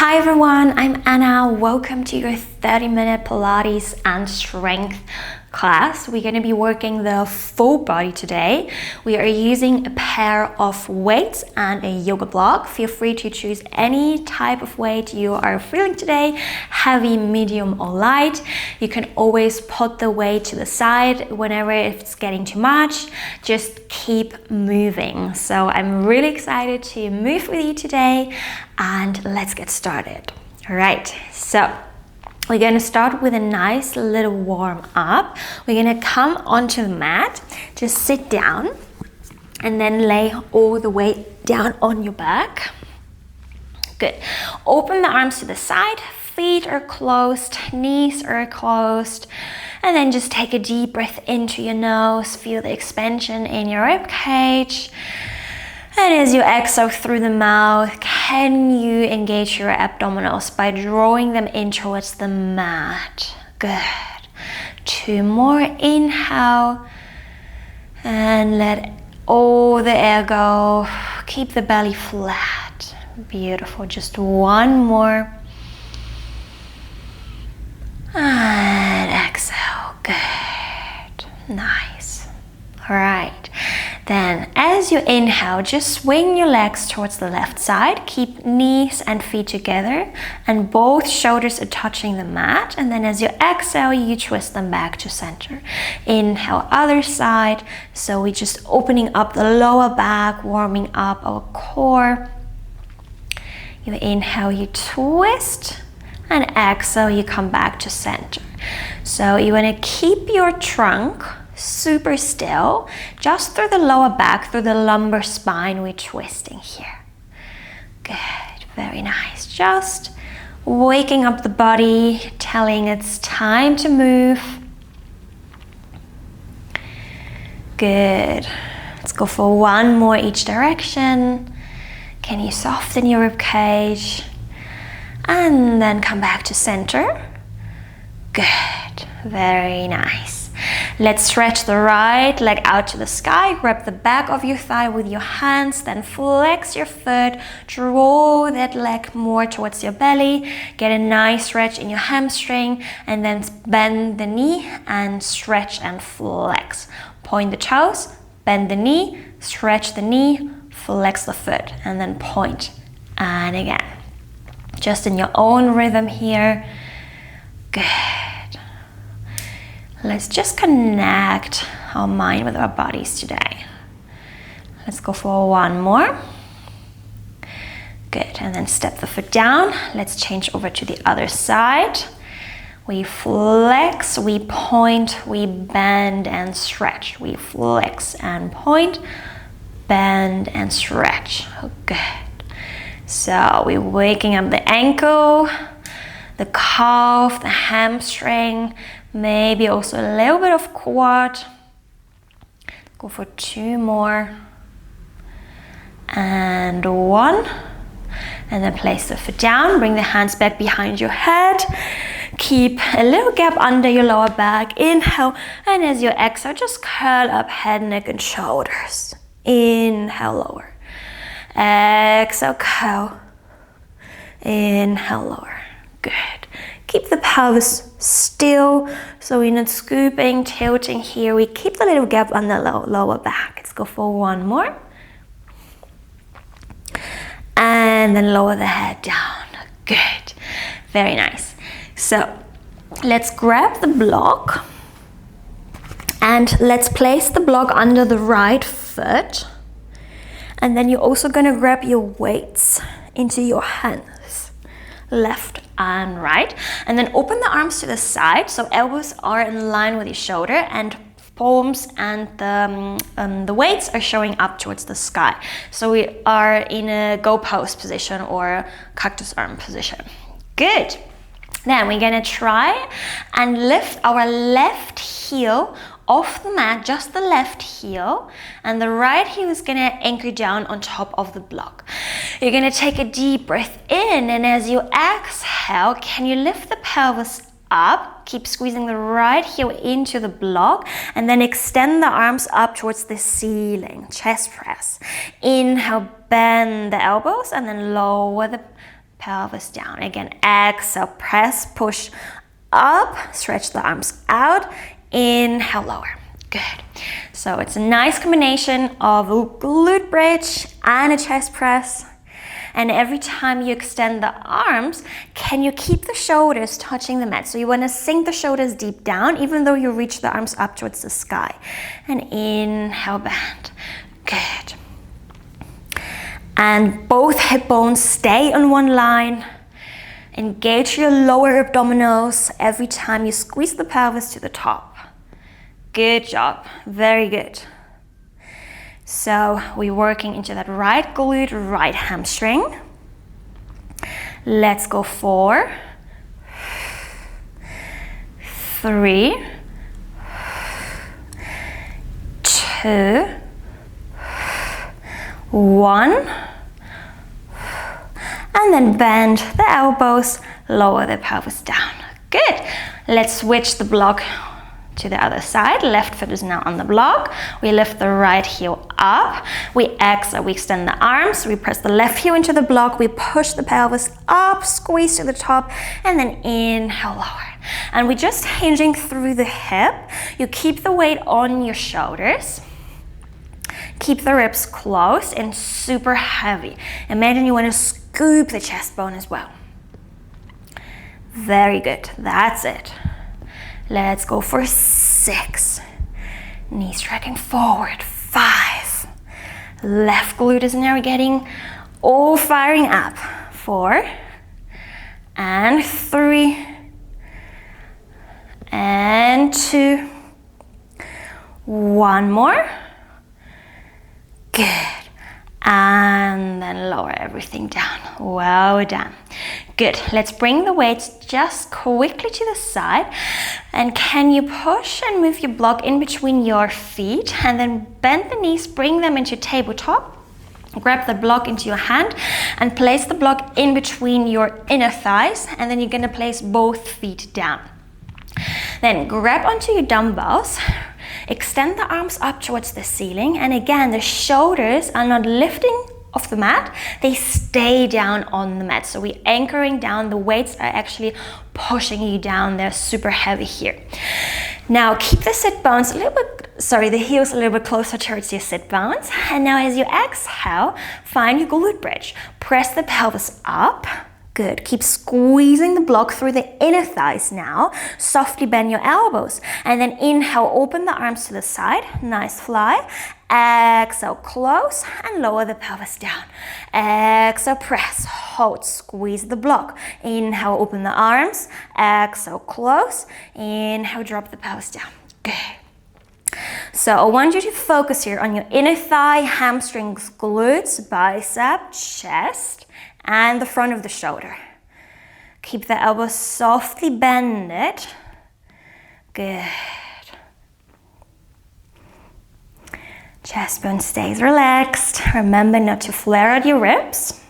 Hi everyone, I'm Anna. Welcome to your 30-minute Pilates and strength class. We're going to be working the full body today. We are using a pair of weights and a yoga block. Feel free to choose any type of weight you are feeling today, heavy, medium or light. You can always put the weight to the side whenever it's getting too much. Just keep moving. So I'm really excited to move with you today and let's get started. All right, so we're going to start with a nice little warm up. We're going to come onto the mat, just sit down and then lay all the weight down on your back. Good. Open the arms to the side, feet are closed, knees are closed, and then just take a deep breath into your nose. Feel the expansion in your rib cage. And as you exhale through the mouth, can you engage your abdominals by drawing them in towards the mat? Good. 2 more. Inhale. And let all the air go. Keep the belly flat. Beautiful. Just 1 more. And exhale. Good. Nice. All right. Then as you inhale, just swing your legs towards the left side. Keep knees and feet together and both shoulders are touching the mat. And then as you exhale, you twist them back to center. Inhale, other side. So we're just opening up the lower back, warming up our core. You inhale, you twist, and exhale, you come back to center. So you want to keep your trunk super still, just through the lower back, through the lumbar spine, we're twisting here. Good, very nice. Just waking up the body, telling it's time to move. Good. Let's go for 1 more each direction. Can you soften your rib cage? And then come back to center. Good, very nice. Let's stretch the right leg out to the sky. Grab the back of your thigh with your hands, then flex your foot. Draw that leg more towards your belly. Get a nice stretch in your hamstring and then bend the knee and stretch and flex. Point the toes, bend the knee, stretch the knee, flex the foot and then point. And again, just in your own rhythm here. Good. Let's just connect our mind with our bodies today. Let's go for 1 more. Good, and then step the foot down. Let's change over to the other side. We flex, we point, we bend and stretch. We flex and point, bend and stretch. Oh, good. So we're waking up the ankle, the calf, the hamstring, maybe also a little bit of quad. Go for 2 more. And 1. And then place the foot down. Bring the hands back behind your head. Keep a little gap under your lower back. Inhale. And as you exhale, just curl up head, neck, and shoulders. Inhale, lower. Exhale, curl. Inhale, lower. Good. Keep the pelvis still, so we're not scooping, tilting here. We keep the little gap on the lower back. Let's go for 1 more. And then lower the head down. Good. Very nice. So let's grab the block and let's place the block under the right foot. And then you're also going to grab your weights into your hands. Left and right, and then open the arms to the side so elbows are in line with your shoulder and palms and the weights are showing up towards the sky. So we are in a go pose position or cactus arm position. Good. Then we're gonna try and lift our left heel off the mat, just the left heel, and the right heel is gonna anchor down on top of the block. You're gonna take a deep breath in, and as you exhale, can you lift the pelvis up? Keep squeezing the right heel into the block, and then extend the arms up towards the ceiling, chest press. Inhale, bend the elbows, and then lower the pelvis down. Again, exhale, press, push up, stretch the arms out, inhale, lower. Good. So it's a nice combination of a glute bridge and a chest press. And every time you extend the arms, can you keep the shoulders touching the mat? So you want to sink the shoulders deep down, even though you reach the arms up towards the sky. And inhale, bend. Good. And both hip bones stay on one line. Engage your lower abdominals every time you squeeze the pelvis to the top. Good job. Very good. So we're working into that right glute, right hamstring. Let's go 4, 3, 2, 1. And then bend the elbows, lower the pelvis down. Good. Let's switch the block to the other side. Left foot is now on the block. We lift the right heel up. We exhale, we extend the arms. We press the left heel into the block. We push the pelvis up, squeeze to the top, and then inhale, lower. And we're just hinging through the hip. You keep the weight on your shoulders. Keep the ribs close and super heavy. Imagine you want to scoop the chest bone as well. Very good. That's it. Let's go for 6. Knees tracking forward. 5. Left glute is now getting all firing up. 4 and 3 and 2. 1 more. Good. And then lower everything down. Well done. Good. Let's bring the weights just quickly to the side. And can you push and move your block in between your feet and then bend the knees, bring them into tabletop. Grab the block into your hand and place the block in between your inner thighs, and then you're going to place both feet down. Then grab onto your dumbbells. Extend the arms up towards the ceiling, and again the shoulders are not lifting off the mat, they stay down on the mat. So we're anchoring down, the weights are actually pushing you down, they're super heavy here. Now keep the sit bones the heels a little bit closer towards your sit bones, and now as you exhale, find your glute bridge. Press the pelvis up. Good. Keep squeezing the block through the inner thighs now. Softly bend your elbows. And then inhale, open the arms to the side. Nice fly. Exhale, close and lower the pelvis down. Exhale, press, hold, squeeze the block. Inhale, open the arms. Exhale, close. Inhale, drop the pelvis down. Good. So I want you to focus here on your inner thigh, hamstrings, glutes, bicep, chest, and the front of the shoulder. Keep the elbows softly bended. Good. Chest bone stays relaxed. Remember not to flare out your ribs.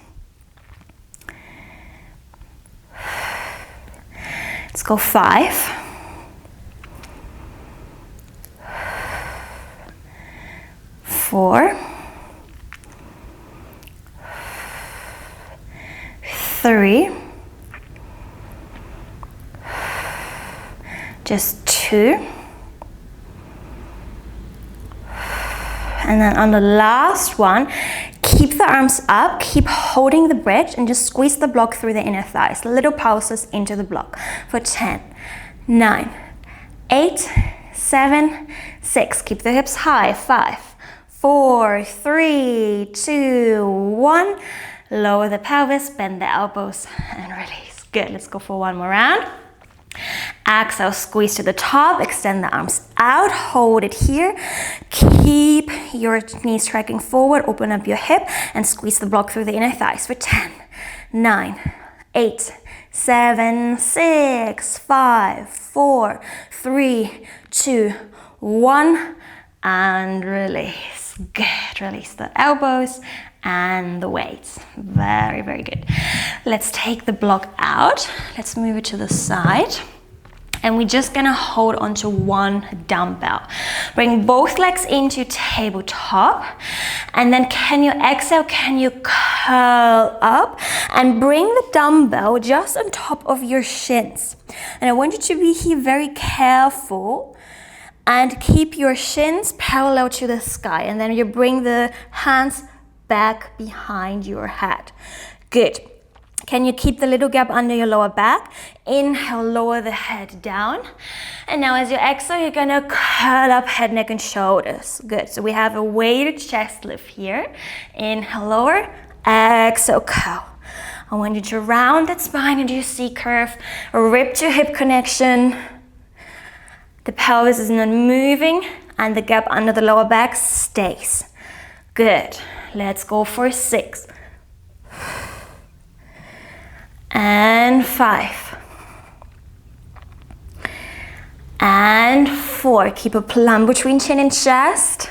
Let's go 5. 4. 3, just 2, and then on the last one, keep the arms up, keep holding the bridge, and just squeeze the block through the inner thighs. Little pulses into the block for 10, 9, 8, 7, 6. Keep the hips high. 5, 4, 3, 2, 1. Lower the pelvis, bend the elbows, and release. Good. Let's go for one more round. Exhale, squeeze to the top, extend the arms out, hold it here. Keep your knees tracking forward, open up your hip, and squeeze the block through the inner thighs for 10, 9, 8, 7, 6, 5, 4, 3, 2, 1, and release. Good. Release the elbows and the weights. Very, very good. Let's take the block out. Let's move it to the side. And we're just gonna hold onto one dumbbell. Bring both legs into tabletop. And then can you exhale, can you curl up and bring the dumbbell just on top of your shins. And I want you to be here very careful and keep your shins parallel to the sky. And then you bring the hands back behind your head. Good. Can you keep the little gap under your lower back? Inhale, lower the head down. And now as you exhale, you're gonna curl up head, neck, and shoulders. Good, so we have a weighted chest lift here. Inhale, lower, exhale, curl. I want you to round that spine into your C curve, rib to hip connection. The pelvis is not moving and the gap under the lower back stays. Good, let's go for 6. And 5. And 4. Keep a plumb between chin and chest.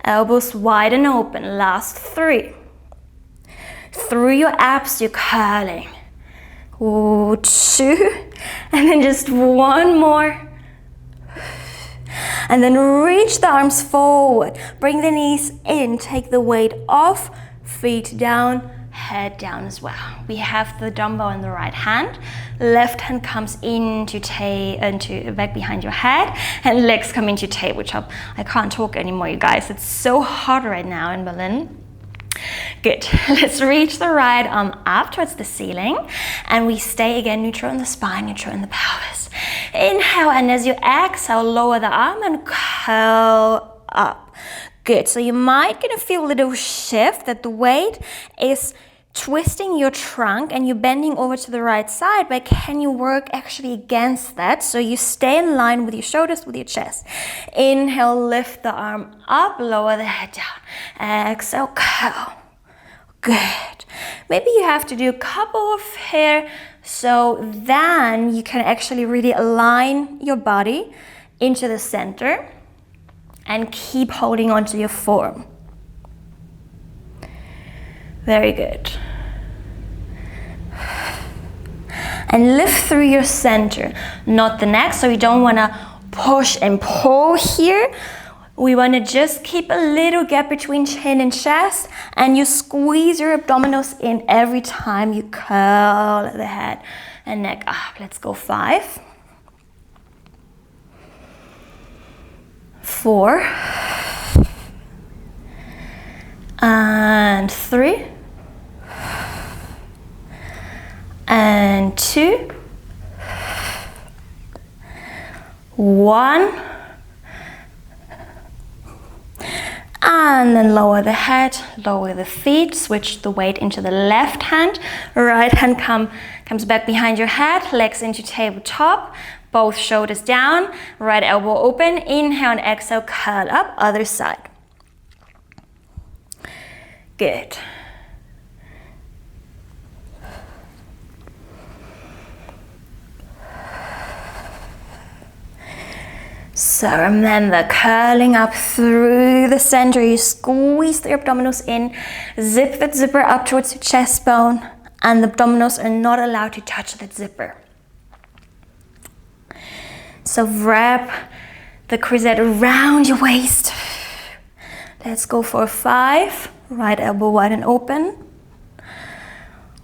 Elbows wide and open. Last 3. Through your abs, you're curling. 2. And then just 1 more. And then reach the arms forward. Bring the knees in. Take the weight off. Feet down. Head down as well. We have the dumbbell in the right hand. Left hand comes into back behind your head, and legs come into tabletop. I can't talk anymore, you guys. It's so hot right now in Berlin. Good. Let's reach the right arm up towards the ceiling, and we stay again neutral in the spine, neutral in the pelvis. Inhale, and as you exhale, lower the arm and curl up. Good, so you might gonna feel a little shift that the weight is twisting your trunk and you're bending over to the right side, but can you work actually against that so you stay in line with your shoulders, with your chest? Inhale, lift the arm up, lower the head down. Exhale, curl. Good. Maybe you have to do a couple of here so then you can actually really align your body into the center and keep holding on to your form. Very good. And lift through your center, not the neck, so you don't want to push and pull here. We want to just keep a little gap between chin and chest, and you squeeze your abdominals in every time you curl the head and neck up. Let's go 5. 4. And 3. And 2. 1. And then lower the head, lower the feet, switch the weight into the left hand. Right hand comes back behind your head, legs into tabletop, both shoulders down, right elbow open. Inhale and exhale, curl up, other side. Good. So remember, curling up through the center, you squeeze the abdominals in, zip that zipper up towards your chest bone, and the abdominals are not allowed to touch that zipper. So wrap the corset around your waist. Let's go for 5, right elbow wide and open.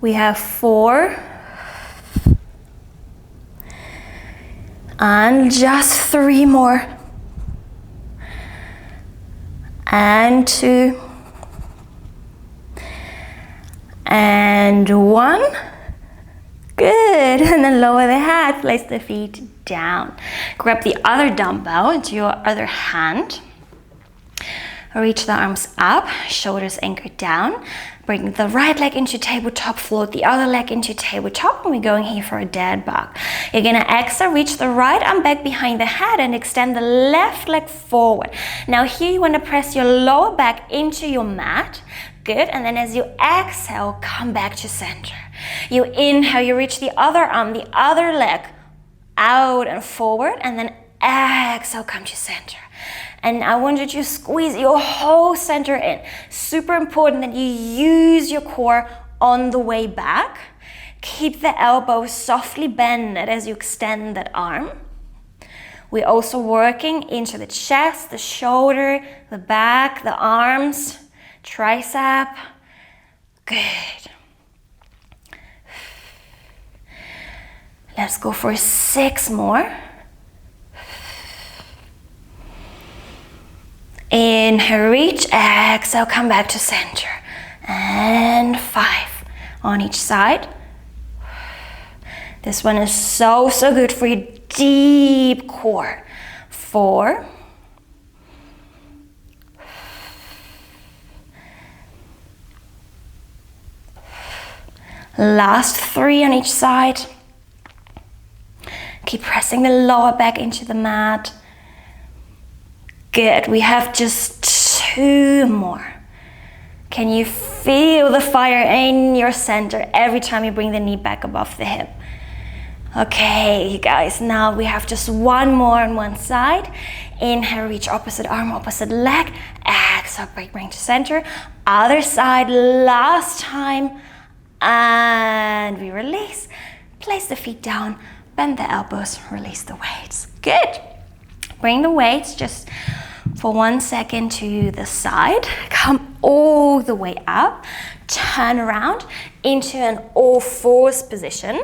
We have 4. And just 3 more. And 2. And 1. Good. And then lower the head, place the feet down. Grab the other dumbbell into your other hand. Reach the arms up, shoulders anchored down. Bring the right leg into tabletop, float the other leg into tabletop, and we're going here for a dead bug. You're gonna exhale, reach the right arm back behind the head and extend the left leg forward. Now here you wanna press your lower back into your mat. Good, and then as you exhale, come back to center. You inhale, you reach the other arm, the other leg out and forward, and then exhale, come to center. And I want you to squeeze your whole center in. Super important that you use your core on the way back. Keep the elbows softly bended as you extend that arm. We're also working into the chest, the shoulder, the back, the arms, tricep. Good. Let's go for 6 more. Inhale, reach, exhale, come back to center. And 5 on each side. This one is so good for your deep core. 4. Last 3 on each side. Keep pressing the lower back into the mat. Good, we have just 2 more. Can you feel the fire in your center every time you bring the knee back above the hip? Okay, guys, now we have just 1 more on one side. Inhale, reach opposite arm, opposite leg. Exhale, bring to center. Other side, last time. And we release. Place the feet down, bend the elbows, release the weights. Good. Bring the weights just for 1 second to the side. Come all the way up. Turn around into an all fours position.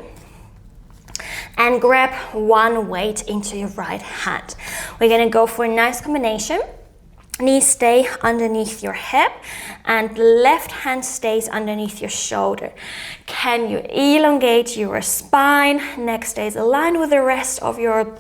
And grab 1 weight into your right hand. We're gonna go for a nice combination. Knees stay underneath your hip and left hand stays underneath your shoulder. Can you elongate your spine? Neck stays aligned with the rest of your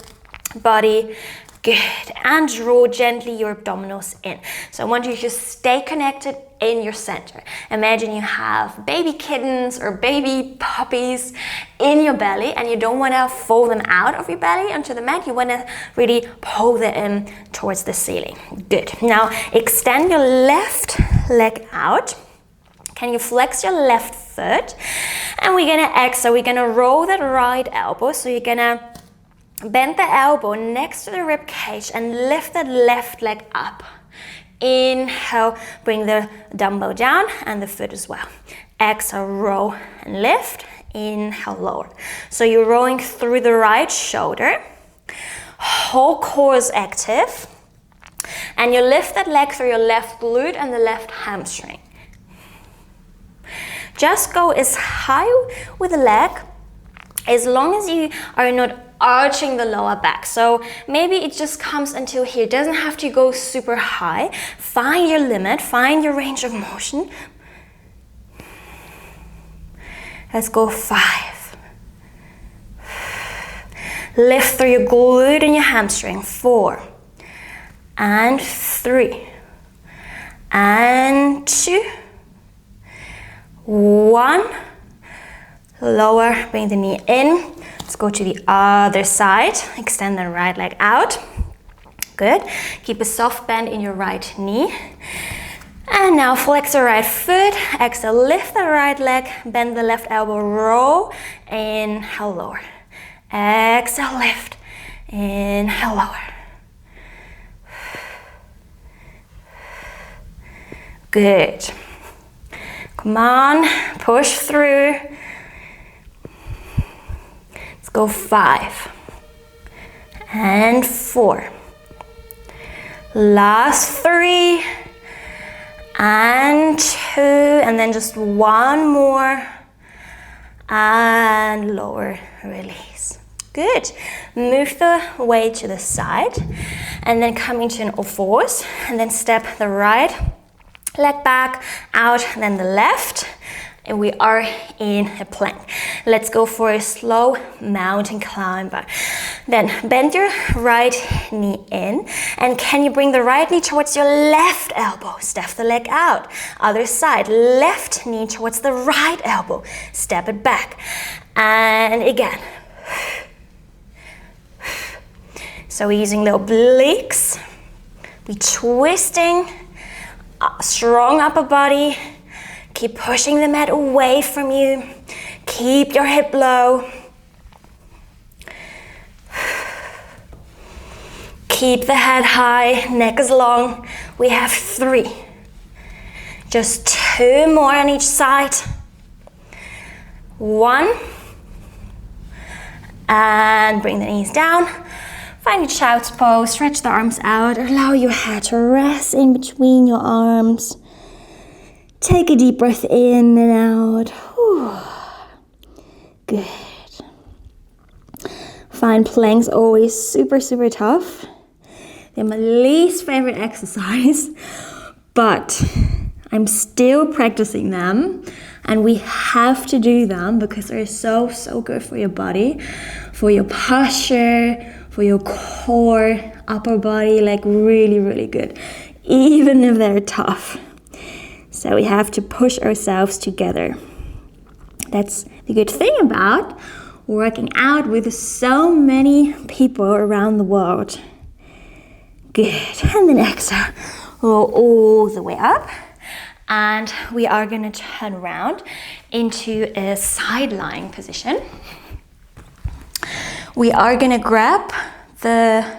body. Good. And draw gently your abdominals in. So I want you to just stay connected in your center. Imagine you have baby kittens or baby puppies in your belly and you don't want to fold them out of your belly onto the mat. You want to really pull them in towards the ceiling. Good. Now extend your left leg out. Can you flex your left foot? And we're going to exhale. We're going to roll that right elbow. So you're going to bend the elbow next to the rib cage and lift that left leg up. Inhale, bring the dumbbell down and the foot as well. Exhale, roll and lift. Inhale, lower. So you're rolling through the right shoulder. Whole core is active. And you lift that leg through your left glute and the left hamstring. Just go as high with the leg as long as you are not arching the lower back. So maybe it just comes until here. It doesn't have to go super high. Find your limit, find your range of motion. Let's go 5. Lift through your glute and your hamstring. 4. And 3. And 2. 1. Lower, bring the knee in. Let's go to the other side. Extend the right leg out. Good. Keep a soft bend in your right knee. And now flex the right foot. Exhale, lift the right leg. Bend the left elbow, roll. Inhale, lower. Exhale, lift. Inhale, lower. Good. Come on, push through. Go 5 and 4. Last 3 and 2, and then just 1 more and lower, release. Good. Move the weight to the side and then come into an all fours and then step the right leg back out, then the left. And we are in a plank. Let's go for a slow mountain climber. Then bend your right knee in. And can you bring the right knee towards your left elbow? Step the leg out. Other side, left knee towards the right elbow. Step it back. And again. So we're using the obliques. We're twisting. Strong upper body. Keep pushing the mat away from you. Keep your hip low. Keep the head high, neck is long. We have 3. Just 2 more on each side. 1. And bring the knees down. Find your child's pose, stretch the arms out, allow your head to rest in between your arms. Take a deep breath in and out. Whew. Good. Find planks always super, super tough. They're my least favorite exercise, but I'm still practicing them, and we have to do them because they're so, so good for your body, for your posture, for your core, upper body, like really, really good, even if they're tough. So we have to push ourselves together. That's the good thing about working out with so many people around the world. Good. And then exhale, roll all the way up. And we are going to turn around into a side lying position. We are going to grab the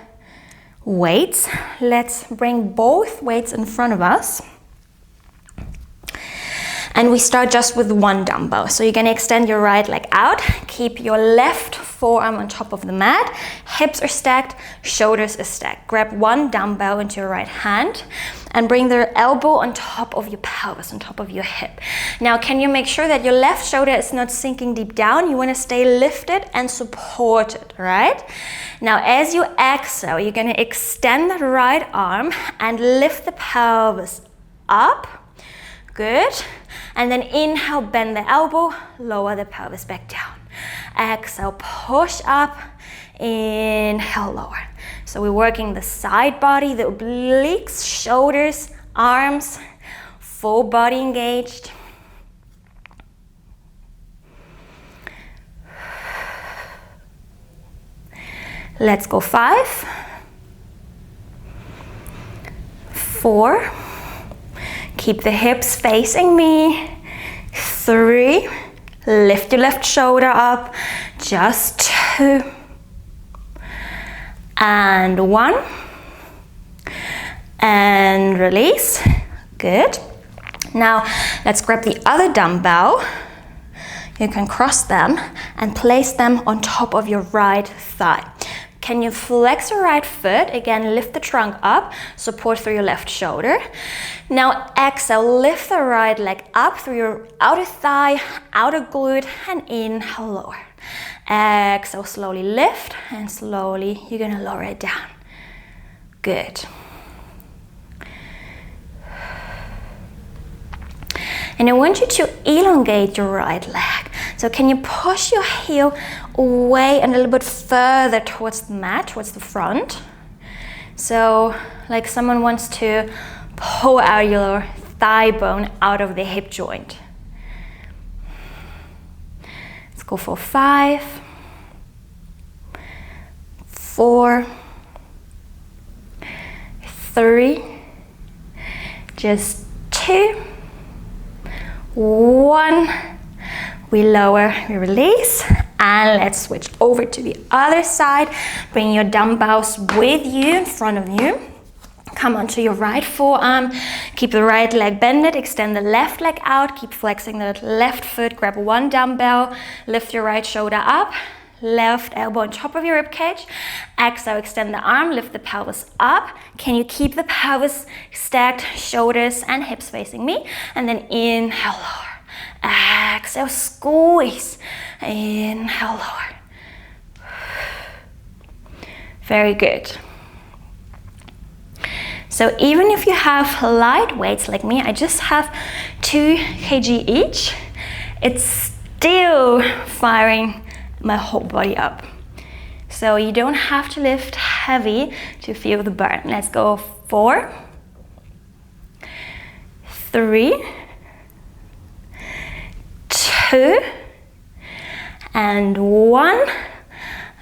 weights. Let's bring both weights in front of us. And we start just with one dumbbell. So you're going to extend your right leg out. Keep your left forearm on top of the mat. Hips are stacked, shoulders are stacked. Grab one dumbbell into your right hand and bring the elbow on top of your pelvis, on top of your hip. Now, can you make sure that your left shoulder is not sinking deep down? You want to stay lifted and supported, right? Now, as you exhale, you're going to extend the right arm and lift the pelvis up. Good. And then inhale, bend the elbow, lower the pelvis back down. Exhale, push up, inhale, lower. So we're working the side body, the obliques, shoulders, arms, full body engaged. Let's go 5, 4, keep the hips facing me, 3, lift your left shoulder up, just 2, and 1, and release. Good. Now let's grab the other dumbbell. You can cross them and place them on top of your right thigh. Can you flex your right foot? Again, lift the trunk up, support through your left shoulder. Now exhale, lift the right leg up through your outer thigh, outer glute, and inhale, lower. Exhale, slowly lift, and slowly you're gonna lower it down. Good. And I want you to elongate your right leg. So can you push your heel away and a little bit further towards the mat, towards the front? So like someone wants to pull out your thigh bone out of the hip joint. Let's go for 5, 4, 3, just 2, 1, we lower, we release, and let's switch over to the other side. Bring your dumbbells with you in front of you. Come onto your right forearm, keep the right leg bended, extend the left leg out, keep flexing the left foot, grab one dumbbell, lift your right shoulder up, left elbow on top of your rib cage. Exhale, extend the arm, lift the pelvis up. Can you keep the pelvis stacked, shoulders and hips facing me? And then inhale, lower. Exhale, squeeze. Inhale, lower. Very good. So even if you have light weights like me, I just have 2 kg each, it's still firing my whole body up. So you don't have to lift heavy to feel the burn. Let's go 4, 3, 2, and 1.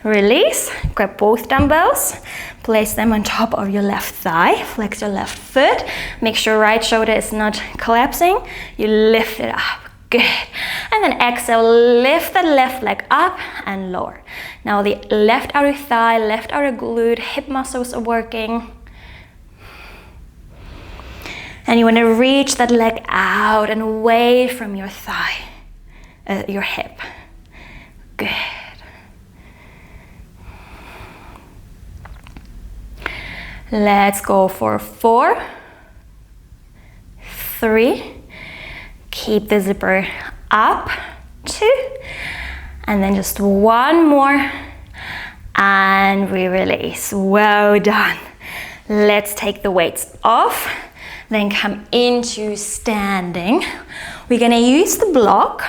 Release. Grab both dumbbells, place them on top of your left thigh, flex your left foot, make sure right shoulder is not collapsing. You lift it up. Good. And then exhale, lift the left leg up and lower. Now the left outer thigh, left outer glute, hip muscles are working. And you want to reach that leg out and away from your thigh, your hip. Good. Let's go for 4, 3, keep the zipper up, 2, and then just one more, and we release. Well done. Let's take the weights off, then come into standing. We're gonna use the block.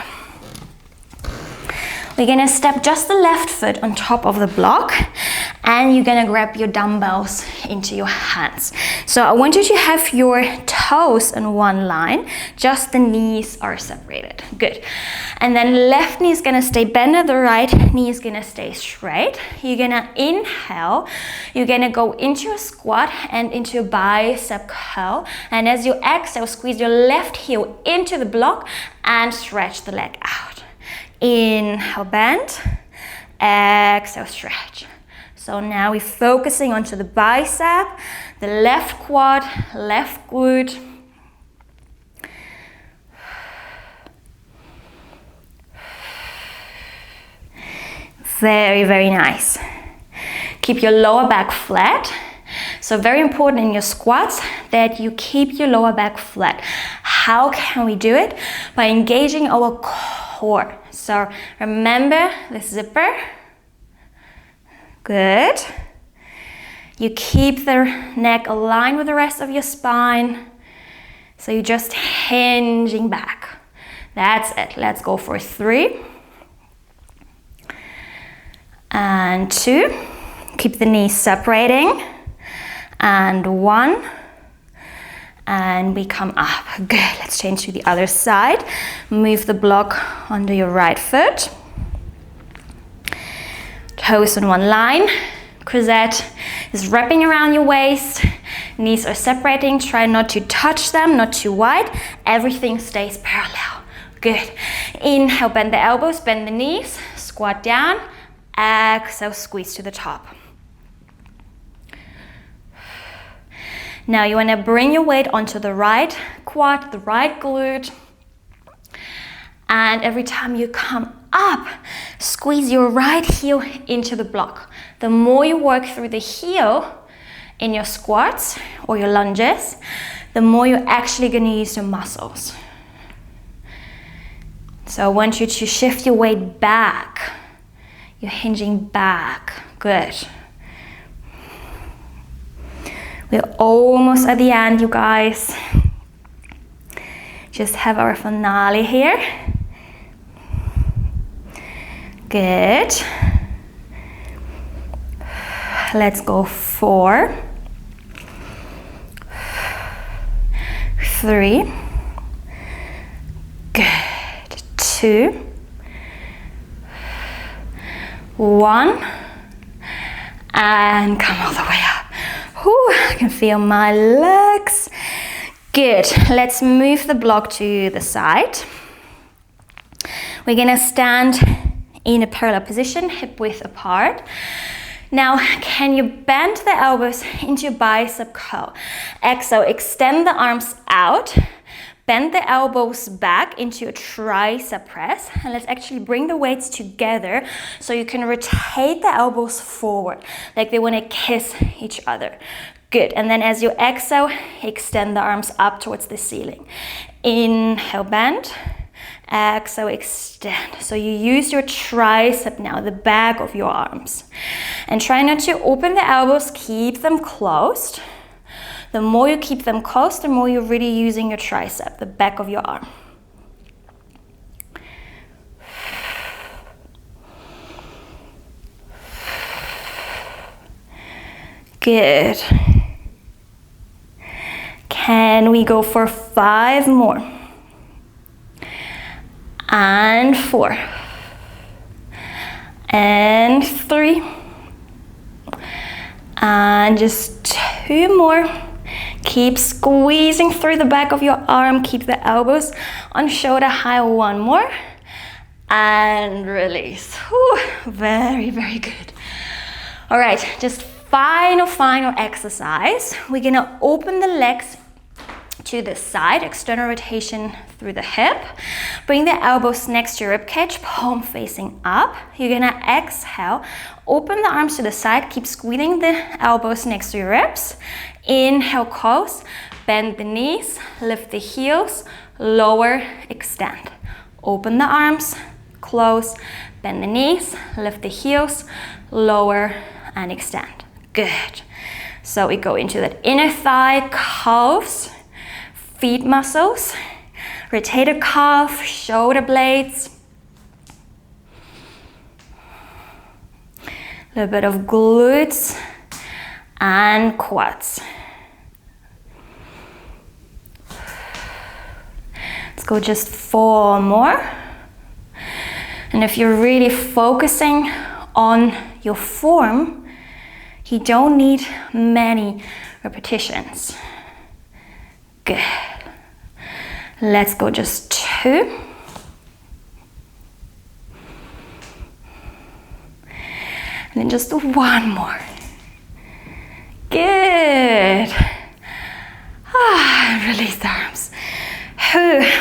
We're gonna step just the left foot on top of the block, and you're gonna grab your dumbbells into your hands. So I want you to have your toes in one line, just the knees are separated. Good. And then left knee is gonna stay bent, the right knee is gonna stay straight. You're gonna inhale, you're gonna go into a squat and into a bicep curl. And as you exhale, squeeze your left heel into the block and stretch the leg out. Inhale, bend, exhale, stretch. So now we're focusing onto the bicep, the left quad, left glute. Very, very nice. Keep your lower back flat. So very important in your squats that you keep your lower back flat. How can we do it? By engaging our core. So remember the zipper. Good. You keep the neck aligned with the rest of your spine. So you're just hinging back. That's it. Let's go for 3 and 2. Keep the knees separating. And 1. And we come up. Good. Let's change to the other side. Move the block onto your right foot. Toes in one line. Corsette is wrapping around your waist. Knees are separating. Try not to touch them, not too wide. Everything stays parallel. Good. Inhale, bend the elbows, bend the knees. Squat down. Exhale, squeeze to the top. Now you want to bring your weight onto the right quad, the right glute. And every time you come up, squeeze your right heel into the block. The more you work through the heel in your squats or your lunges, the more you're actually going to use your muscles. So I want you to shift your weight back. You're hinging back. Good. We're almost at the end, you guys. Just have our finale here. Good. Let's go 4, 3. Good. 2, 1. And come all the way up. Whew, I can feel my legs. Good. Let's move the block to the side. We're gonna stand in a parallel position, hip width apart. Now, can you bend the elbows into your bicep curl? Exhale, extend the arms out. Bend the elbows back into a tricep press. And let's actually bring the weights together so you can rotate the elbows forward, like they want to kiss each other. Good. And then as you exhale, extend the arms up towards the ceiling. Inhale, bend. Exhale, extend. So you use your tricep now, the back of your arms. And try not to open the elbows, keep them closed. The more you keep them closed, the more you're really using your tricep, the back of your arm. Good. Can we go for 5 more? And 4. And 3. And just 2 more. Keep squeezing through the back of your arm. Keep the elbows on shoulder high. 1 more. And release. Whew. Very, very good. All right, just final exercise. We're gonna open the legs to the side, external rotation through the hip. Bring the elbows next to your ribcage, palm facing up. You're gonna exhale, open the arms to the side, keep squeezing the elbows next to your ribs. Inhale, close, bend the knees, lift the heels, lower, extend. Open the arms, close, bend the knees, lift the heels, lower, and extend. Good. So we go into that inner thigh, calves, feet muscles, rotator cuff, shoulder blades, a little bit of glutes and quads. Let's go just 4 more. And if you're really focusing on your form, you don't need many repetitions. Good. Let's go just 2. And then just 1 more. Good. Release the arms.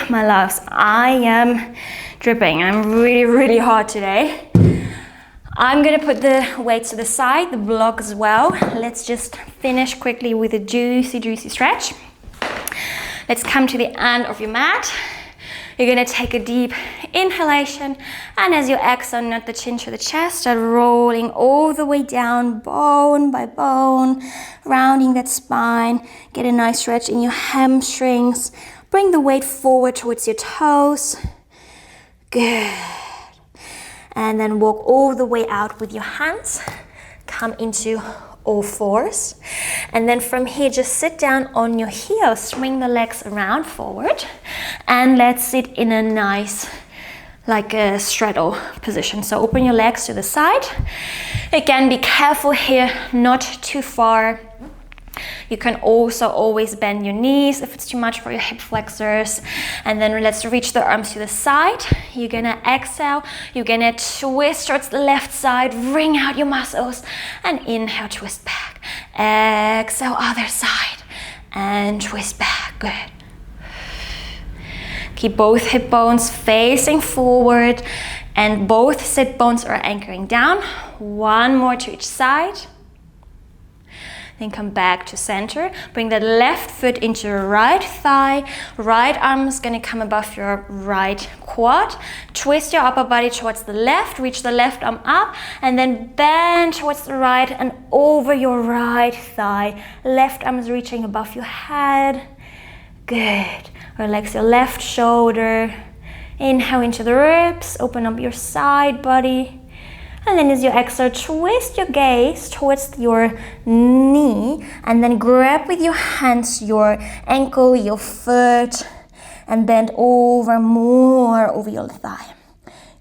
My loves, I am dripping. I'm really hot today. I'm gonna put the weights to the side, the block as well. Let's just finish quickly with a juicy stretch. Let's come to the end of your mat. You're gonna take a deep inhalation, and as you exhale, nut the chin to the chest, start rolling all the way down, bone by bone, rounding that spine. Get a nice stretch in your hamstrings. Bring the weight forward towards your toes. Good. And then walk all the way out with your hands. Come into all fours. And then from here, just sit down on your heels. Swing the legs around forward. And let's sit in a nice, like a straddle position. So open your legs to the side. Again, be careful here, not too far. You can also always bend your knees if it's too much for your hip flexors. And then let's reach the arms to the side. You're gonna exhale. You're gonna twist towards the left side. Wring out your muscles. And inhale, twist back. Exhale, other side. And twist back. Good. Keep both hip bones facing forward. And both sit bones are anchoring down. 1 more to each side. Then come back to center. Bring that left foot into your right thigh. Right arm is gonna come above your right quad. Twist your upper body towards the left. Reach the left arm up. And then bend towards the right and over your right thigh. Left arm is reaching above your head. Good. Relax your left shoulder. Inhale into the ribs. Open up your side body. And then as you exhale, twist your gaze towards your knee and then grab with your hands your ankle, your foot, and bend over more over your thigh.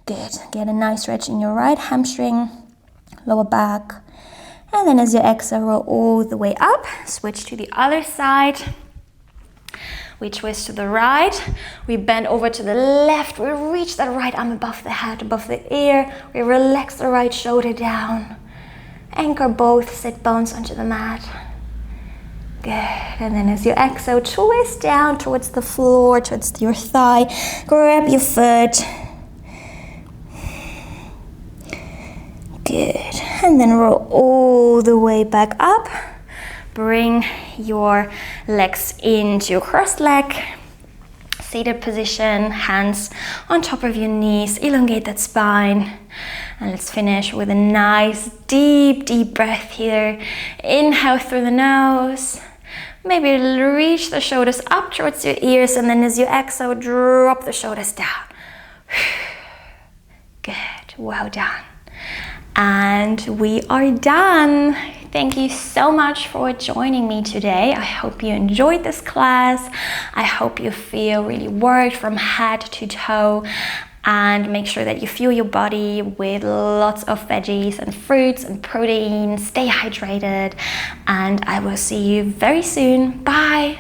Good. Get a nice stretch in your right hamstring, lower back. And then as you exhale, roll all the way up. Switch to the other side. We twist to the right, we bend over to the left, we reach that right arm above the head, above the ear, we relax the right shoulder down, anchor both sit bones onto the mat. Good, and then as you exhale, twist down towards the floor, towards your thigh, grab your foot. Good, and then roll all the way back up. Bring your legs into crossed leg, seated position, hands on top of your knees, elongate that spine. And let's finish with a nice deep breath here. Inhale through the nose. Maybe reach the shoulders up towards your ears, and then as you exhale, drop the shoulders down. Good, well done. And we are done. Thank you so much for joining me today. I hope you enjoyed this class. I hope you feel really worked from head to toe, and make sure that you fuel your body with lots of veggies and fruits and protein. Stay hydrated, and I will see you very soon. Bye.